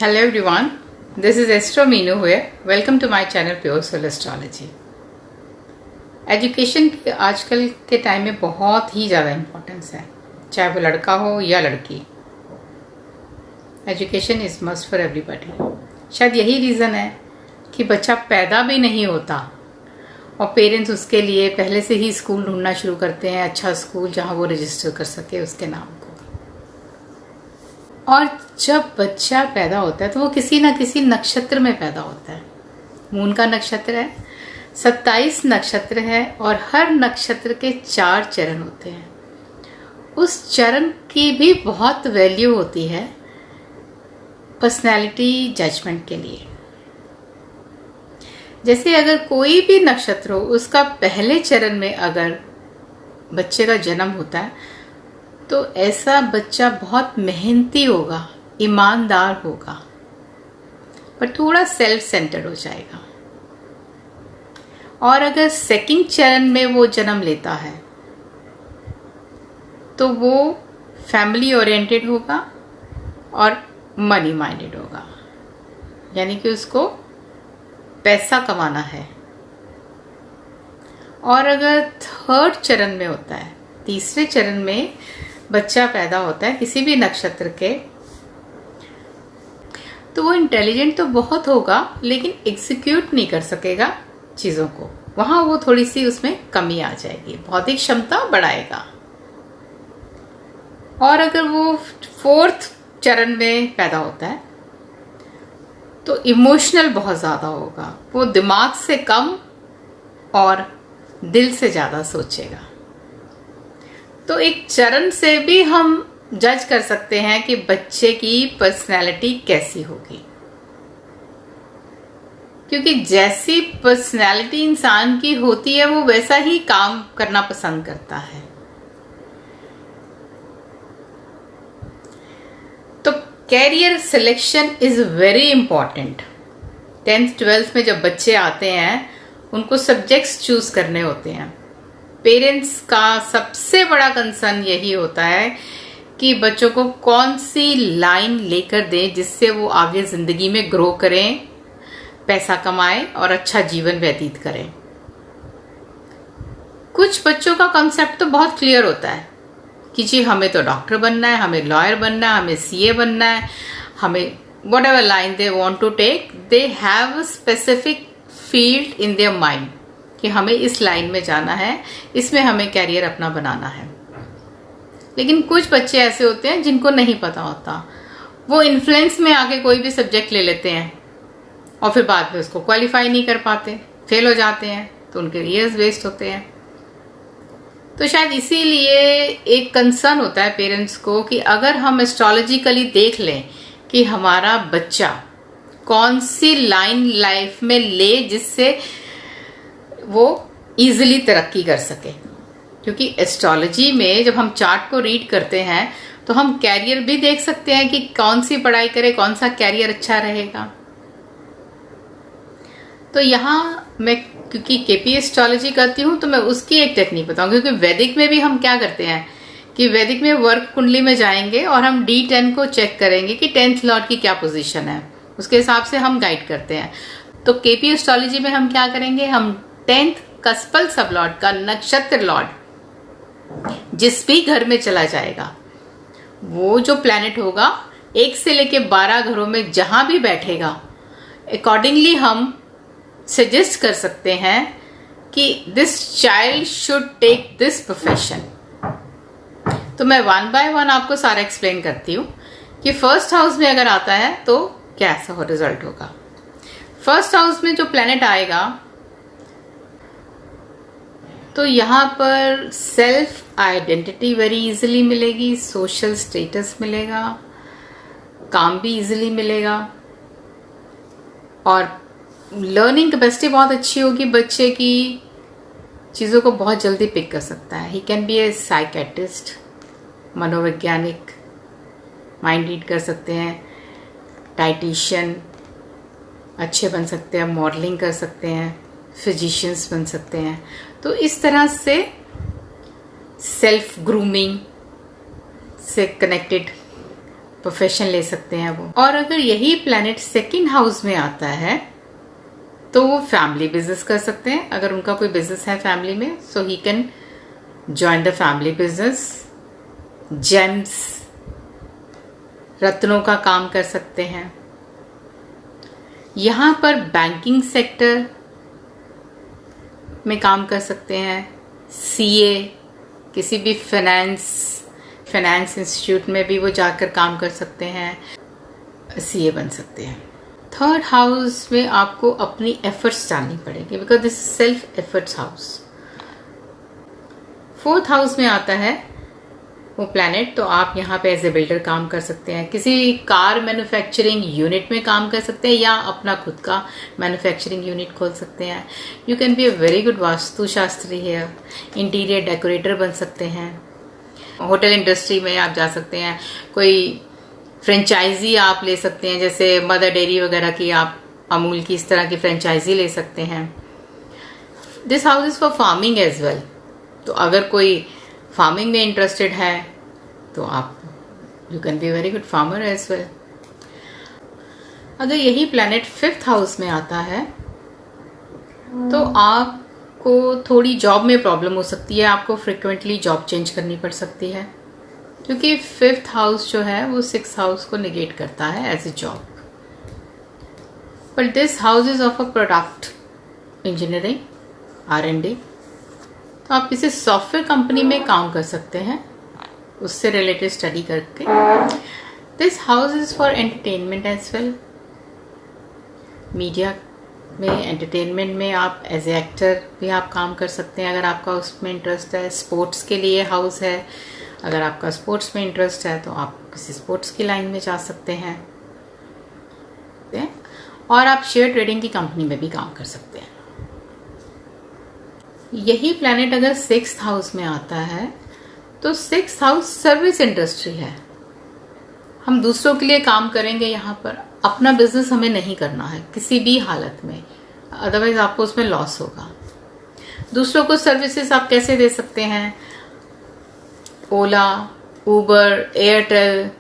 Hello everyone, this is Astro Meenu here. Welcome to my channel Pure Soul Astrology. Education की आजकल के time में बहुत ही ज़्यादा इम्पोर्टेंस है, चाहे वो लड़का हो या लड़की. Education is must for everybody. शायद यही रीज़न है कि बच्चा पैदा भी नहीं होता और पेरेंट्स उसके लिए पहले से ही स्कूल ढूंढना शुरू करते हैं, अच्छा स्कूल जहाँ वो रजिस्टर कर सके उसके नाम को. और जब बच्चा पैदा होता है तो वो किसी न किसी नक्षत्र में पैदा होता है. मून का नक्षत्र है, 27 नक्षत्र है और हर नक्षत्र के 4 चरण होते हैं. उस चरण की भी बहुत वैल्यू होती है पर्सनैलिटी जजमेंट के लिए. जैसे अगर कोई भी नक्षत्र हो, उसका पहले चरण में अगर बच्चे का जन्म होता है तो ऐसा बच्चा बहुत मेहनती होगा, ईमानदार होगा, पर थोड़ा सेल्फ सेंटर्ड हो जाएगा. और अगर सेकंड चरण में वो जन्म लेता है तो वो फैमिली ओरिएंटेड होगा और मनी माइंडेड होगा, यानी कि उसको पैसा कमाना है. और अगर थर्ड चरण में होता है, तीसरे चरण में बच्चा पैदा होता है किसी भी नक्षत्र के, तो वो इंटेलिजेंट तो बहुत होगा लेकिन एग्जीक्यूट नहीं कर सकेगा चीज़ों को. वहां वो थोड़ी सी उसमें कमी आ जाएगी, बौद्धिक क्षमता बढ़ाएगा. और अगर वो फोर्थ चरण में पैदा होता है तो इमोशनल बहुत ज़्यादा होगा, वो दिमाग से कम और दिल से ज़्यादा सोचेगा. तो एक चरण से भी हम जज कर सकते हैं कि बच्चे की पर्सनैलिटी कैसी होगी, क्योंकि जैसी पर्सनैलिटी इंसान की होती है वो वैसा ही काम करना पसंद करता है. तो career selection is very important. 10th 12th में जब बच्चे आते हैं उनको सब्जेक्ट्स चूज करने होते हैं. पेरेंट्स का सबसे बड़ा कंसर्न यही होता है कि बच्चों को कौन सी लाइन लेकर दें जिससे वो आगे जिंदगी में ग्रो करें, पैसा कमाएं और अच्छा जीवन व्यतीत करें. कुछ बच्चों का कंसेप्ट तो बहुत क्लियर होता है कि जी हमें तो डॉक्टर बनना है, हमें लॉयर बनना है, हमें सीए बनना है, हमें whatever line they want to take, they have specific field in their mind कि हमें इस लाइन में जाना है, इसमें हमें कैरियर अपना बनाना है. लेकिन कुछ बच्चे ऐसे होते हैं जिनको नहीं पता होता, वो इन्फ्लुएंस में आके कोई भी सब्जेक्ट ले लेते हैं और फिर बाद में उसको क्वालिफाई नहीं कर पाते, फेल हो जाते हैं, तो उनके ईयर्स वेस्ट होते हैं. तो शायद इसीलिए एक कंसर्न होता है पेरेंट्स को कि अगर हम एस्ट्रोलॉजिकली देख लें कि हमारा बच्चा कौन सी लाइन लाइफ में ले जिससे वो इजीली तरक्की कर सके. क्योंकि एस्ट्रोलॉजी में जब हम चार्ट को रीड करते हैं तो हम कैरियर भी देख सकते हैं कि कौन सी पढ़ाई करे, कौन सा कैरियर अच्छा रहेगा. तो यहाँ मैं क्योंकि केपी एस्ट्रोलॉजी करती हूँ तो मैं उसकी एक टेक्निक बताऊंगी. क्योंकि वैदिक में भी हम क्या करते हैं कि वैदिक में वर्क कुंडली में जाएंगे और हम D10 को चेक करेंगे कि 10th लॉर्ड की क्या पोजीशन है, उसके हिसाब से हम गाइड करते हैं. तो केपी एस्ट्रोलॉजी में हम क्या करेंगे, हम 10th कस्पल सब लॉर्ड का नक्षत्र लॉर्ड जिस भी घर में चला जाएगा, वो जो प्लैनेट होगा 1 से लेके 12 घरों में जहां भी बैठेगा, अकॉर्डिंगली हम सजेस्ट कर सकते हैं कि this child should take this profession. तो मैं 1 by 1 आपको सारा एक्सप्लेन करती हूँ कि फर्स्ट हाउस में अगर आता है तो कैसा रिजल्ट होगा. फर्स्ट हाउस में जो प्लैनेट आएगा तो यहाँ पर सेल्फ आइडेंटिटी वेरी इजीली मिलेगी, सोशल स्टेटस मिलेगा, काम भी इजीली मिलेगा और लर्निंग कैपेसिटी बहुत अच्छी होगी. बच्चे की चीज़ों को बहुत जल्दी पिक कर सकता है. He can be A psychiatrist, मनोवैज्ञानिक, माइंड रीड कर सकते हैं, डाइटिशियन अच्छे बन सकते हैं, मॉडलिंग कर सकते हैं, फिजिशियंस बन सकते हैं. तो इस तरह से सेल्फ ग्रूमिंग से कनेक्टेड प्रोफेशन ले सकते हैं वो। और अगर यही प्लैनेट सेकंड हाउस में आता है तो वो फैमिली बिजनेस कर सकते हैं। अगर उनका कोई बिजनेस है फैमिली में, so he can join the family business. Gems, रत्नों का काम कर सकते हैं। यहाँ पर बैंकिंग सेक्टर में काम कर सकते हैं। सीए, किसी भी फाइनेंस इंस्टीट्यूट में भी वो जाकर काम कर सकते हैं, सीए बन सकते हैं। थर्ड हाउस में आपको अपनी एफर्ट्स डालनी पड़ेगी, because this is self efforts house. Fourth house में आता है वो प्लैनेट, तो आप यहाँ पे एज ए बिल्डर काम कर सकते हैं, किसी कार मैन्युफैक्चरिंग यूनिट में काम कर सकते हैं, या अपना खुद का मैन्युफैक्चरिंग यूनिट खोल सकते हैं। You can be a very good vastu Shastri है, इंटीरियर डेकोरेटर बन सकते हैं। होटल इंडस्ट्री में आप जा सकते हैं, कोई फ्रेंचाइजी आप ले सकते हैं, जैसे मदर डेयरी वगैरह की, आप अमूल की इस तरह की फ्रेंचाइजी ले सकते हैं। This house is for farming as well, तो अगर कोई फार्मिंग में इंटरेस्टेड है तो आप you can be very good farmer as well. अगर यही प्लैनेट फिफ्थ हाउस में आता है तो आपको थोड़ी जॉब में प्रॉब्लम हो सकती है, आपको फ्रिक्वेंटली जॉब चेंज करनी पड़ सकती है, क्योंकि फिफ्थ हाउस जो है वो सिक्स हाउस को निगेट करता है as a job. But this house is of a product engineering, R&D, तो आप किसी सॉफ्टवेयर कंपनी में काम कर सकते हैं, उससे रिलेटेड स्टडी करके। This house is for entertainment as well. Media में, एंटरटेनमेंट में आप एज ए एक्टर भी आप काम कर सकते हैं अगर आपका उसमें इंटरेस्ट है। स्पोर्ट्स के लिए हाउस है, अगर आपका स्पोर्ट्स में इंटरेस्ट है तो आप किसी स्पोर्ट्स की लाइन में जा सकते हैं। और आप शेयर ट्रेडिंग की कंपनी में भी काम कर सकते हैं। यही प्लैनेट अगर सिक्स्थ हाउस में आता है तो सिक्स्थ हाउस सर्विस इंडस्ट्री है। हम दूसरों के लिए काम करेंगे यहाँ पर, अपना बिजनेस हमें नहीं करना है किसी भी हालत में, अदरवाइज आपको उसमें लॉस होगा। दूसरों को सर्विसेज आप कैसे दे सकते हैं? Ola, Uber, Airtel,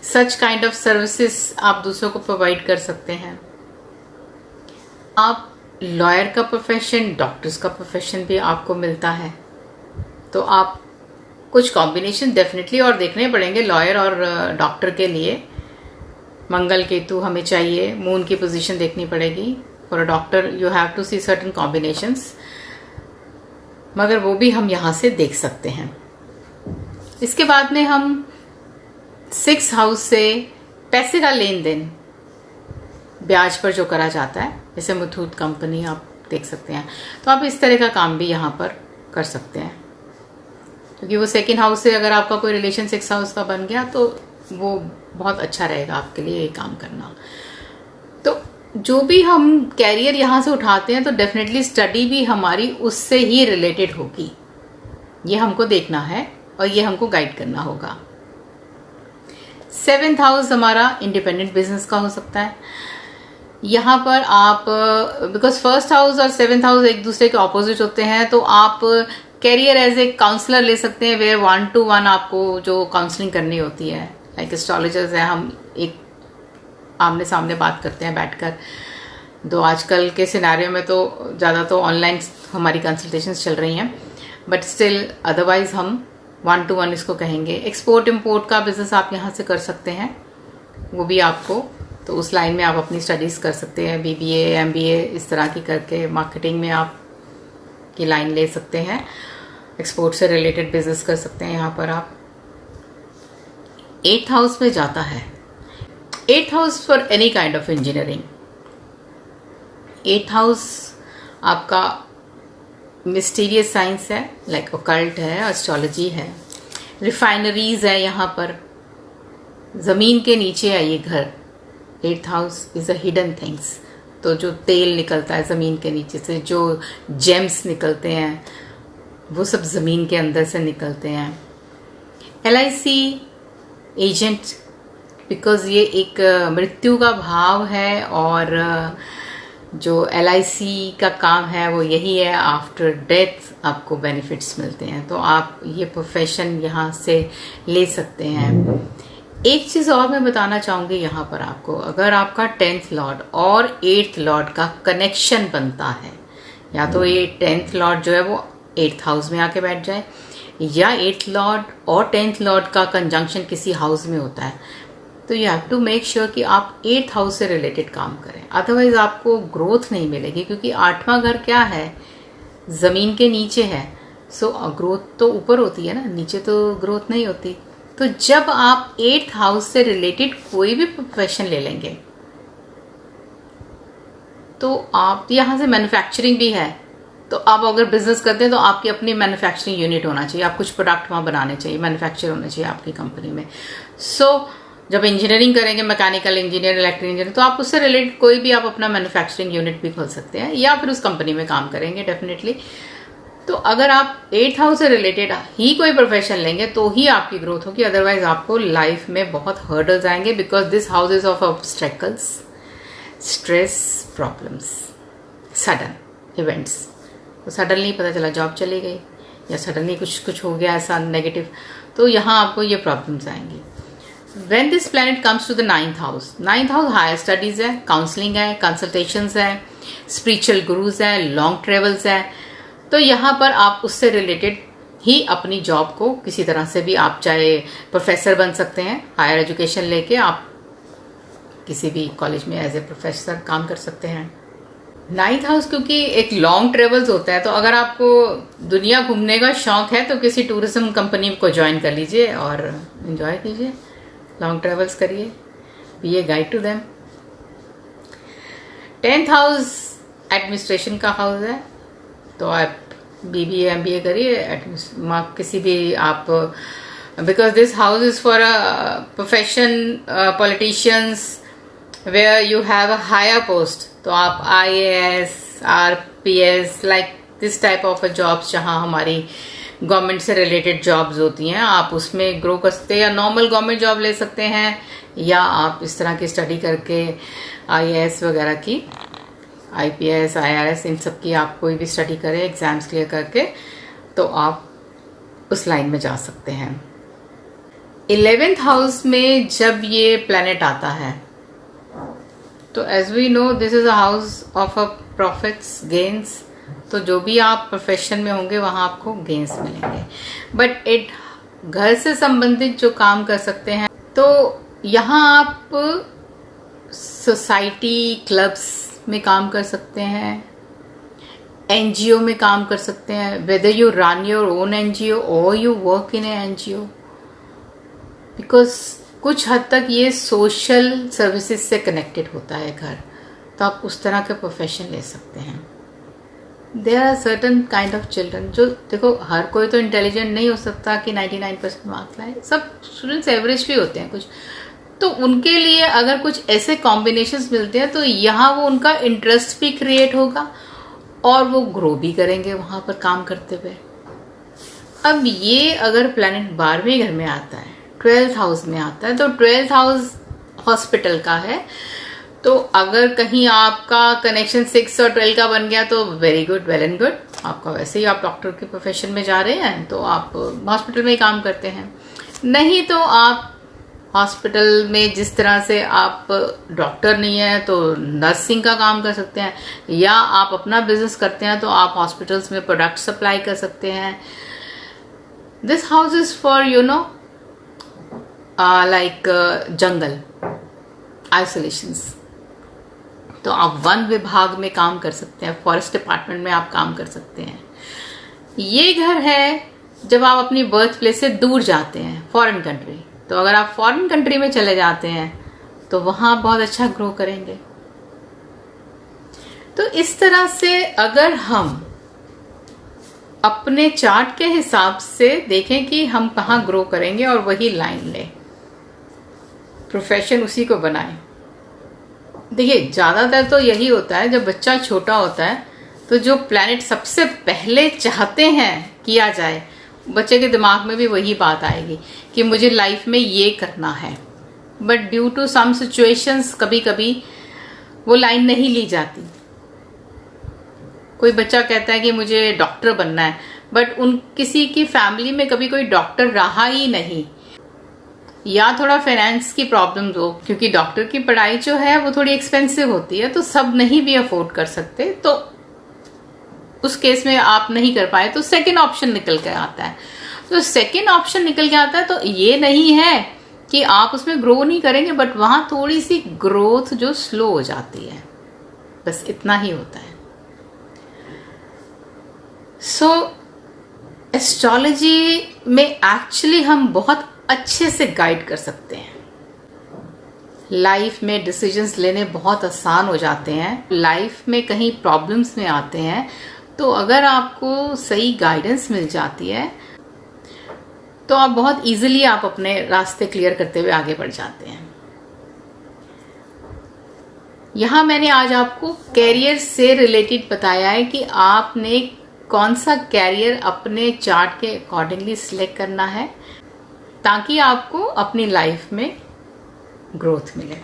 such kind of services आप दूसरों को प्रोवाइड कर सकते हैं। आप लॉयर का प्रोफेशन, डॉक्टर्स का प्रोफेशन भी आपको मिलता है, तो आप कुछ कॉम्बिनेशन डेफिनेटली और देखने पड़ेंगे लॉयर और डॉक्टर के लिए। मंगल केतु हमें चाहिए, मून की पोजीशन देखनी पड़ेगी। For a doctor you have to see certain combinations, मगर वो भी हम यहाँ से देख सकते हैं। इसके बाद में हम सिक्स हाउस से पैसे का लेन देन ब्याज पर जो करा जाता है, जैसे मुथूट कंपनी आप देख सकते हैं, तो आप इस तरह का काम भी यहाँ पर कर सकते हैं, क्योंकि वो सेकंड हाउस से अगर आपका कोई रिलेशन सिक्स हाउस का बन गया तो वो बहुत अच्छा रहेगा आपके लिए ये काम करना। तो जो भी हम कैरियर यहाँ से उठाते हैं तो डेफिनेटली स्टडी भी हमारी उससे ही रिलेटेड होगी, ये हमको देखना है और ये हमको गाइड करना होगा। सेवेंथ हाउस हमारा इंडिपेंडेंट बिजनेस का हो सकता है। यहाँ पर आप, बिकॉज फर्स्ट हाउस और सेवेंथ हाउस एक दूसरे के ऑपोजिट होते हैं, तो आप कैरियर एज ए काउंसलर ले सकते हैं, वेयर 1-to-1 आपको जो काउंसलिंग करनी होती है। लाइक एस्ट्रोलॉजर्स है, हम एक आमने सामने बात करते हैं बैठकर। तो आजकल के सिनेरियो में तो ज़्यादा तो ऑनलाइन हमारी कंसल्टेशंस चल रही हैं, बट स्टिल अदरवाइज हम 1-to-1 इसको कहेंगे। एक्सपोर्ट इम्पोर्ट का बिजनेस आप यहाँ से कर सकते हैं, वो भी आपको, तो उस लाइन में आप अपनी स्टडीज़ कर सकते हैं, BBA, MBA इस तरह की करके मार्केटिंग में आप की लाइन ले सकते हैं। एक्सपोर्ट से रिलेटेड बिजनेस कर सकते हैं यहाँ पर आप। एट्थ हाउस में जाता है, eighth house for any kind of engineering. Eighth house आपका मिस्टीरियस साइंस है, लाइक ओकल्ट है, एस्ट्रोलॉजी है, रिफाइनरीज है, यहाँ पर जमीन के नीचे है ये घर। Eighth house is a hidden things, तो जो तेल निकलता है जमीन के नीचे से, जो जेम्स निकलते हैं वो सब जमीन के अंदर से निकलते हैं। LIC एजेंट, बिकॉज ये एक मृत्यु का भाव है, और जो LIC का काम है वो यही है, आफ्टर डेथ आपको बेनिफिट्स मिलते हैं, तो आप ये प्रोफेशन यहाँ से ले सकते हैं। एक चीज और मैं बताना चाहूंगी यहाँ पर आपको, अगर आपका 10th लॉर्ड और 8th लॉर्ड का कनेक्शन बनता है, या तो ये 10th लॉर्ड जो है वो 8th हाउस में आके बैठ जाए, या 8th लॉर्ड और 10th लॉर्ड का कंजंक्शन किसी हाउस में होता है, तो you have to make sure कि आप 8th हाउस से रिलेटेड काम करें, अदरवाइज आपको ग्रोथ नहीं मिलेगी। क्योंकि 8वां घर क्या है, जमीन के नीचे है, सो ग्रोथ तो ऊपर होती है ना, नीचे तो ग्रोथ नहीं होती। तो जब आप 8th हाउस से रिलेटेड कोई भी प्रोफेशन ले लेंगे, तो आप यहां से मैन्युफैक्चरिंग भी है, तो आप अगर बिजनेस करते हैं तो आपकी अपनी मैन्युफैक्चरिंग यूनिट होना चाहिए, आप कुछ प्रोडक्ट वहां बनाने चाहिए, मैन्युफैक्चर होना चाहिए आपकी कंपनी में। जब इंजीनियरिंग करेंगे, मैकेनिकल इंजीनियर, इलेक्ट्रिकल इंजीनियर, तो आप उससे रिलेटेड कोई भी आप अपना मैन्युफैक्चरिंग यूनिट भी खोल सकते हैं, या फिर उस कंपनी में काम करेंगे डेफिनेटली। तो अगर आप 8th हाउस से रिलेटेड ही कोई प्रोफेशन लेंगे तो ही आपकी ग्रोथ होगी, अदरवाइज आपको लाइफ में बहुत हर्डल्स आएंगे, because this house is of obstacles, stress, problems, sudden events. तो सडनली पता चला जॉब चली गई, या सडनली कुछ हो गया ऐसा नेगेटिव, तो यहाँ आपको ये प्रॉब्लम्स आएंगी। When this planet comes to the 9th house, 9th house higher studies है, काउंसलिंग है, कंसल्टेशंस है, स्पिरिचुअल गुरुज है, लॉन्ग ट्रेवल्स है। तो यहाँ पर आप उससे रिलेटेड ही अपनी जॉब को किसी तरह से भी, आप चाहे प्रोफेसर बन सकते हैं, हायर एजुकेशन लेके आप किसी भी कॉलेज में एज ए प्रोफेसर काम कर सकते हैं। 9th हाउस क्योंकि एक लॉन्ग ट्रेवल्स होता है, तो अगर आपको दुनिया घूमने का शौक है तो किसी टूरिज्म कंपनी को ज्वाइन कर लीजिए और एंजॉय कीजिए, लॉन्ग ट्रेवल्स करिए, be a guide to them. 10th house administration का हाउस है, तो आप BBA MBA करिए, किसी भी आप, because this house is for a profession, politicians, where you have a higher post, तो आप IAS, RPS, like this type of jobs, जहां हमारी गवर्नमेंट से रिलेटेड जॉब्स होती हैं, आप उसमें ग्रो कर सकते हैं, या नॉर्मल गवर्नमेंट जॉब ले सकते हैं, या आप इस तरह की स्टडी करके IAS वगैरह की, IPS, IRS, इन सब की आप कोई भी स्टडी करें, एग्जाम्स क्लियर करके, तो आप उस लाइन में जा सकते हैं। 11th हाउस में जब ये प्लैनेट आता है, तो as we know this is a house of a profits, gains, तो जो भी आप प्रोफेशन में होंगे वहां आपको गेन्स मिलेंगे। बट घर से संबंधित जो काम कर सकते हैं, तो यहाँ आप सोसाइटी, क्लब्स में काम कर सकते हैं, NGO में काम कर सकते हैं, whether you run your own NGO और you work in A NGO, because कुछ हद तक ये सोशल सर्विसेज से कनेक्टेड होता है घर, तो आप उस तरह के प्रोफेशन ले सकते हैं। There are certain kind of children, जो देखो हर कोई तो इंटेलिजेंट नहीं हो सकता कि 99% मार्क्स लाए, सब स्टूडेंट्स एवरेज भी होते हैं कुछ, तो उनके लिए अगर कुछ ऐसे कॉम्बिनेशंस मिलते हैं तो यहाँ वो उनका इंटरेस्ट भी क्रिएट होगा और वो ग्रो भी करेंगे वहां पर काम करते हुए। अब ये अगर प्लैनेट 12वें घर में आता है, 12th हाउस में आता है, तो 12th हाउस हॉस्पिटल का है, तो अगर कहीं आपका कनेक्शन 6 और 12 का बन गया तो very good, well and good, आपका वैसे ही आप डॉक्टर के प्रोफेशन में जा रहे हैं तो आप हॉस्पिटल में ही काम करते हैं। नहीं तो आप हॉस्पिटल में जिस तरह से आप डॉक्टर नहीं है तो नर्सिंग का काम कर सकते हैं, या आप अपना बिजनेस करते हैं तो आप हॉस्पिटल्स में प्रोडक्ट सप्लाई कर सकते हैं। This house is for you know like jungle, isolations, तो आप वन विभाग में काम कर सकते हैं, फॉरेस्ट डिपार्टमेंट में आप काम कर सकते हैं। ये घर है जब आप अपनी बर्थ प्लेस से दूर जाते हैं, फॉरेन कंट्री, तो अगर आप फॉरेन कंट्री में चले जाते हैं तो वहां आप बहुत अच्छा ग्रो करेंगे। तो इस तरह से अगर हम अपने चार्ट के हिसाब से देखें कि हम कहाँ ग्रो करेंगे और वही लाइन लें, प्रोफेशन उसी को बनाएं। देखिए ज्यादातर तो यही होता है, जब बच्चा छोटा होता है तो जो प्लैनेट सबसे पहले चाहते हैं किया जाए, बच्चे के दिमाग में भी वही बात आएगी कि मुझे लाइफ में ये करना है। But due to some situations कभी कभी वो लाइन नहीं ली जाती। कोई बच्चा कहता है कि मुझे डॉक्टर बनना है, बट किसी की फैमिली में कभी कोई डॉक्टर रहा ही नहीं, या थोड़ा फाइनेंस की प्रॉब्लम हो, क्योंकि डॉक्टर की पढ़ाई जो है वो थोड़ी एक्सपेंसिव होती है, तो सब नहीं भी अफोर्ड कर सकते, तो उस केस में आप नहीं कर पाए तो सेकेंड ऑप्शन निकल के आता है। तो सेकेंड ऑप्शन निकल के आता है, तो ये नहीं है कि आप उसमें ग्रो नहीं करेंगे, बट वहां थोड़ी सी ग्रोथ जो स्लो हो जाती है, बस इतना ही होता है। सो एस्ट्रोलॉजी में एक्चुअली हम बहुत अच्छे से गाइड कर सकते हैं। लाइफ में डिसीजंस लेने बहुत आसान हो जाते हैं। लाइफ में कहीं प्रॉब्लम्स में आते हैं, तो अगर आपको सही गाइडेंस मिल जाती है तो आप बहुत इजीली आप अपने रास्ते क्लियर करते हुए आगे बढ़ जाते हैं। यहां मैंने आज आपको कैरियर से रिलेटेड बताया है कि आपने कौन सा कैरियर अपने चार्ट के अकॉर्डिंगली सिलेक्ट करना है, ताकि आपको अपनी लाइफ में ग्रोथ मिले।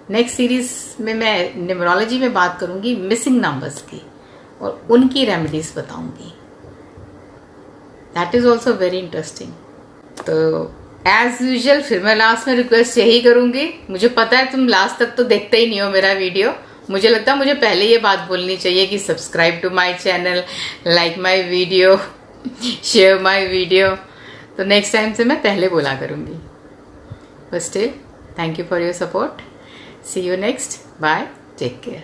नेक्स्ट सीरीज में मैं न्यूमरोलॉजी में बात करूंगी मिसिंग नंबर्स की और उनकी रेमेडीज बताऊंगी। That is also very interesting. तो एज यूजुअल फिर मैं लास्ट में रिक्वेस्ट यही करूंगी, मुझे पता है तुम लास्ट तक तो देखते ही नहीं हो मेरा वीडियो, मुझे लगता है मुझे पहले ये बात बोलनी चाहिए कि subscribe to my channel, like my video, share my video. तो नेक्स्ट टाइम से मैं पहले बोला करूंगी। But still thank you for your support. See you next. Bye, take care.